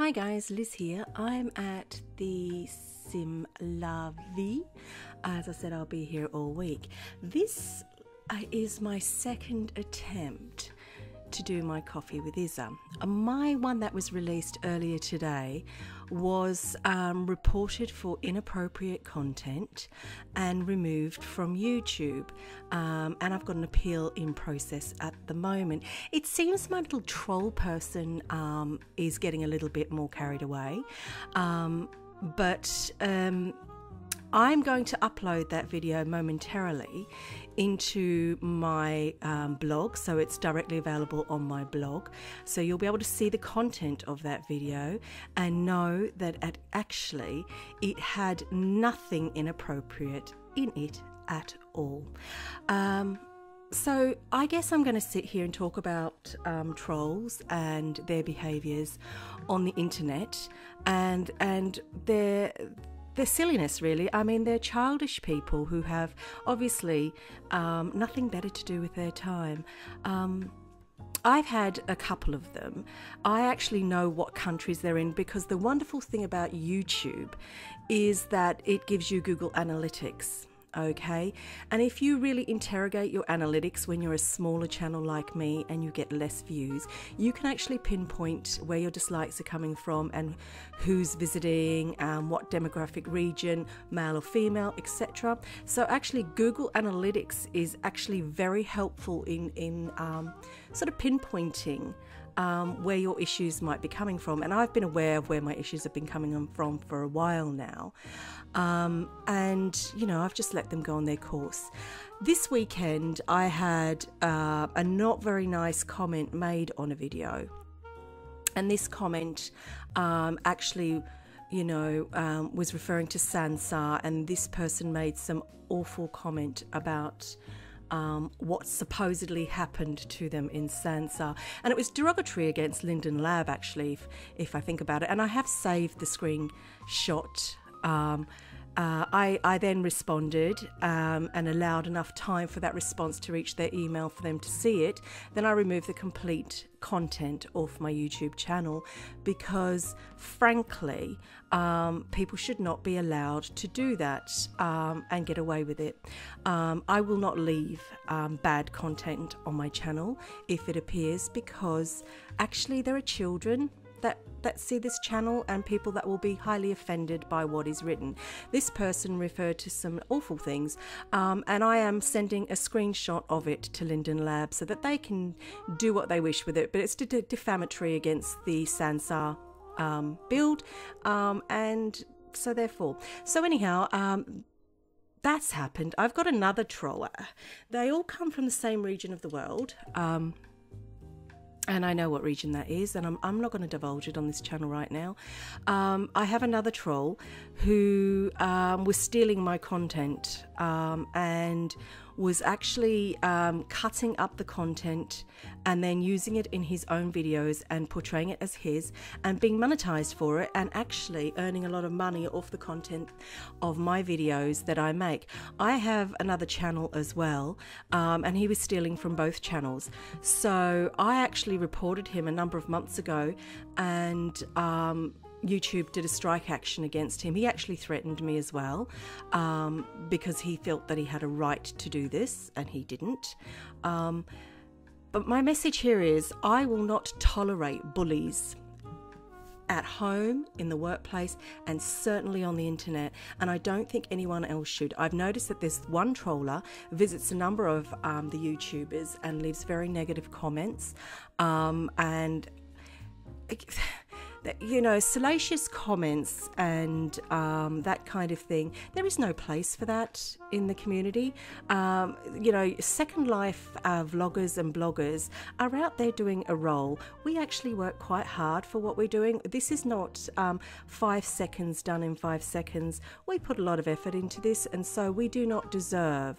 Hi guys, Liz here. I'm at the Sim La Vie. As I said, I'll be here all week. This is my second attempt to do my Coffee with Isa. My one that was released earlier today was reported for inappropriate content and removed from YouTube, and I've got an appeal in process at the moment. It seems my little troll person is getting a little bit more carried away, but I'm going to upload that video momentarily into my blog, so it's directly available on my blog, so you'll be able to see the content of that video and know that actually it had nothing inappropriate in it at all. So I guess I'm going to sit here and talk about trolls and their behaviours on the internet and their silliness, really. I mean, they're childish people who have obviously nothing better to do with their time. I've had a couple of them. I actually know what countries they're in, because the wonderful thing about YouTube is that it gives you Google Analytics. Okay, and if you really interrogate your analytics when you're a smaller channel like me and you get less views, you can actually pinpoint where your dislikes are coming from and who's visiting, what demographic region, male or female, etc. So actually Google Analytics is actually very helpful in sort of pinpointing where your issues might be coming from, and I've been aware of where my issues have been coming from for a while now, and you know, I've just let them go on their course. This weekend I had a not very nice comment made on a video, and this comment actually, you know, was referring to Sansa, and this person made some awful comment about what supposedly happened to them in Sansa, and it was derogatory against Linden Lab, actually, if I think about it, and I have saved the screenshot. I then responded and allowed enough time for that response to reach their email for them to see it. Then I removed the complete content off my YouTube channel, because frankly people should not be allowed to do that and get away with it. I will not leave bad content on my channel if it appears, because actually there are children that see this channel and people that will be highly offended by what is written. This person referred to some awful things, and I am sending a screenshot of it to Linden Lab so that they can do what they wish with it, but it's defamatory against the Sansa build, and so therefore. So anyhow, that's happened. I've got another troller. They all come from the same region of the world, and I know what region that is, and I'm not going to divulge it on this channel right now. I have another troll who was stealing my content and was actually cutting up the content and then using it in his own videos and portraying it as his and being monetized for it, and actually earning a lot of money off the content of my videos that I make. I have another channel as well, and he was stealing from both channels. So I actually reported him a number of months ago, and YouTube did a strike action against him. He actually threatened me as well, because he felt that he had a right to do this and he didn't. But my message here is, I will not tolerate bullies at home, in the workplace, and certainly on the internet, and I don't think anyone else should. I've noticed that this one troller visits a number of the YouTubers and leaves very negative comments, and you know, salacious comments and that kind of thing. There is no place for that in the community. You know, Second Life vloggers and bloggers are out there doing a role. We actually work quite hard for what we're doing. This is not 5 seconds done in 5 seconds. We put a lot of effort into this, and so we do not deserve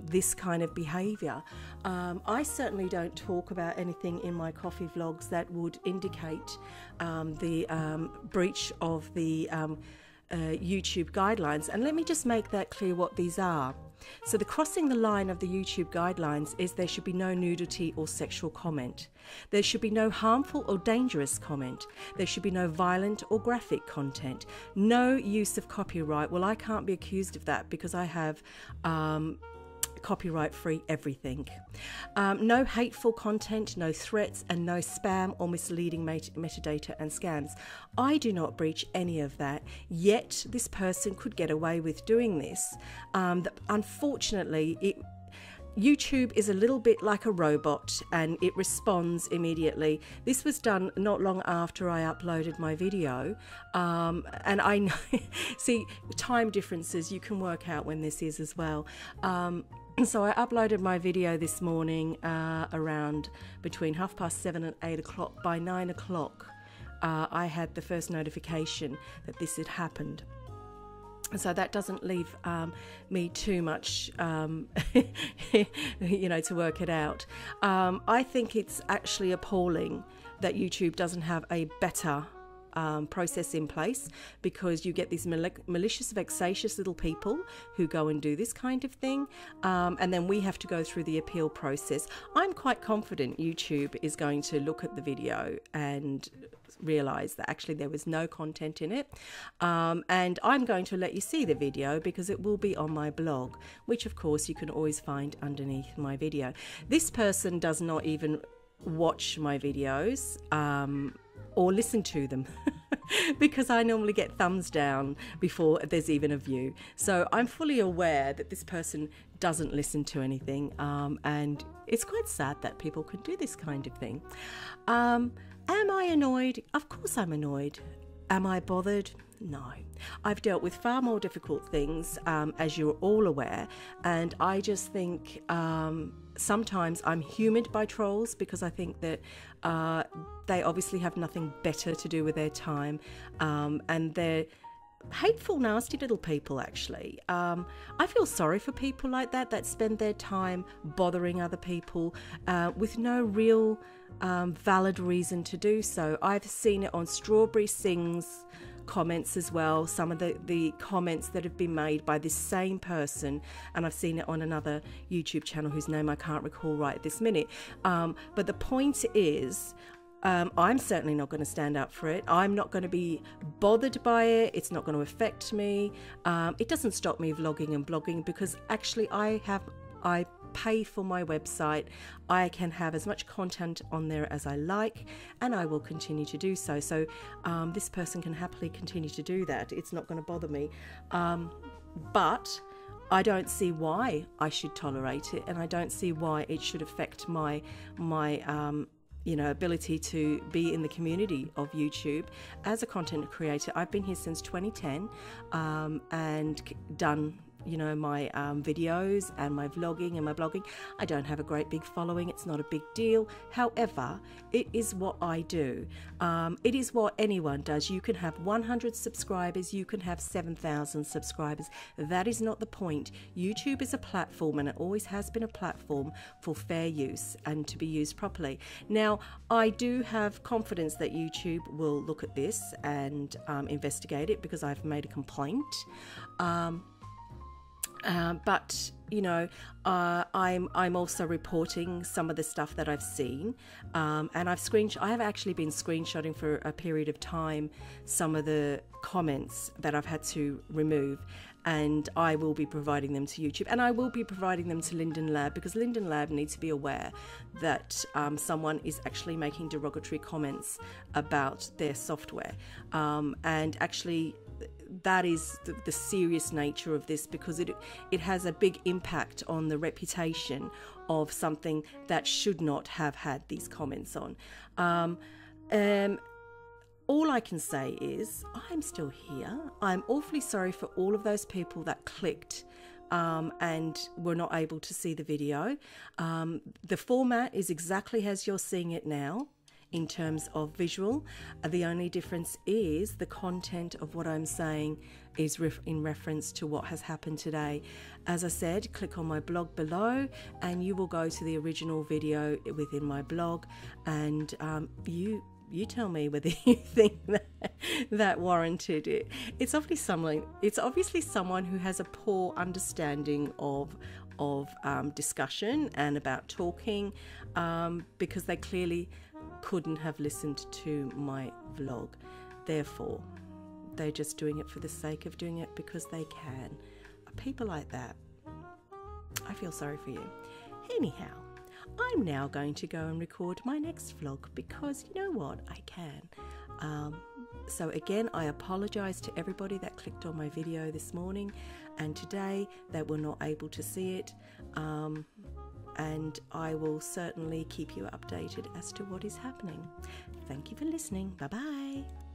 this kind of behaviour. I certainly don't talk about anything in my coffee vlogs that would indicate the breach of the YouTube guidelines. And let me just make that clear what these are. So the crossing the line of the YouTube guidelines is there should be no nudity or sexual comment. There should be no harmful or dangerous comment. There should be no violent or graphic content. No use of copyright. Well, I can't be accused of that because I have copyright-free everything. No hateful content, no threats, and no spam or misleading metadata and scams. I do not breach any of that, yet this person could get away with doing this. Unfortunately, YouTube is a little bit like a robot and it responds immediately. This was done not long after I uploaded my video, and I know, see, time differences, you can work out when this is as well. So I uploaded my video this morning around between 7:30 and 8 o'clock. By 9 o'clock, I had the first notification that this had happened. So that doesn't leave me too much, you know, to work it out. I think it's actually appalling that YouTube doesn't have a better process in place, because you get these malicious, vexatious little people who go and do this kind of thing, and then we have to go through the appeal process. I'm quite confident YouTube is going to look at the video and realize that actually there was no content in it, and I'm going to let you see the video because it will be on my blog, which of course you can always find underneath my video. This person does not even watch my videos or listen to them because I normally get thumbs down before there's even a view. So I'm fully aware that this person doesn't listen to anything, and it's quite sad that people can do this kind of thing. Am I annoyed? Of course I'm annoyed. Am I bothered? No. I've dealt with far more difficult things, as you're all aware, and I just think sometimes I'm humoured by trolls because I think that they obviously have nothing better to do with their time, and they're hateful, nasty little people, actually. I feel sorry for people like that spend their time bothering other people with no real valid reason to do so. I've seen it on Strawberry Sing's comments as well, some of the comments that have been made by this same person, and I've seen it on another YouTube channel whose name I can't recall right this minute. But the point is, I'm certainly not going to stand up for it. I'm not going to be bothered by it. It's not going to affect me. It doesn't stop me vlogging and blogging because actually I pay for my website. I can have as much content on there as I like, and I will continue to do so. So this person can happily continue to do that. It's not going to bother me. But I don't see why I should tolerate it, and I don't see why it should affect my you know, ability to be in the community of YouTube as a content creator. I've been here since 2010 and done, you know, my videos and my vlogging and my blogging. I don't have a great big following. It's not a big deal. However, it is what I do. It is what anyone does. You can have 100 subscribers. You can have 7,000 subscribers. That is not the point. YouTube is a platform, and it always has been a platform for fair use and to be used properly. Now, I do have confidence that YouTube will look at this and investigate it because I've made a complaint. But you know, I'm also reporting some of the stuff that I've seen, and I have actually been screenshotting for a period of time some of the comments that I've had to remove, and I will be providing them to YouTube, and I will be providing them to Linden Lab, because Linden Lab needs to be aware that someone is actually making derogatory comments about their software, and actually that is the serious nature of this, because it has a big impact on the reputation of something that should not have had these comments on. All I can say is I'm still here. I'm awfully sorry for all of those people that clicked and were not able to see the video. The format is exactly as you're seeing it now. In terms of visual, the only difference is the content of what I'm saying is in reference to what has happened today. As I said, click on my blog below and you will go to the original video within my blog, and you you tell me whether you think that warranted it. It's obviously someone who has a poor understanding of discussion and about talking, because they clearly couldn't have listened to my vlog. Therefore, they're just doing it for the sake of doing it because they can. People like that, I feel sorry for you. Anyhow, I'm now going to go and record my next vlog because you know what, I can. So again, I apologize to everybody that clicked on my video this morning and today that were not able to see it, and I will certainly keep you updated as to what is happening. Thank you for listening. Bye bye.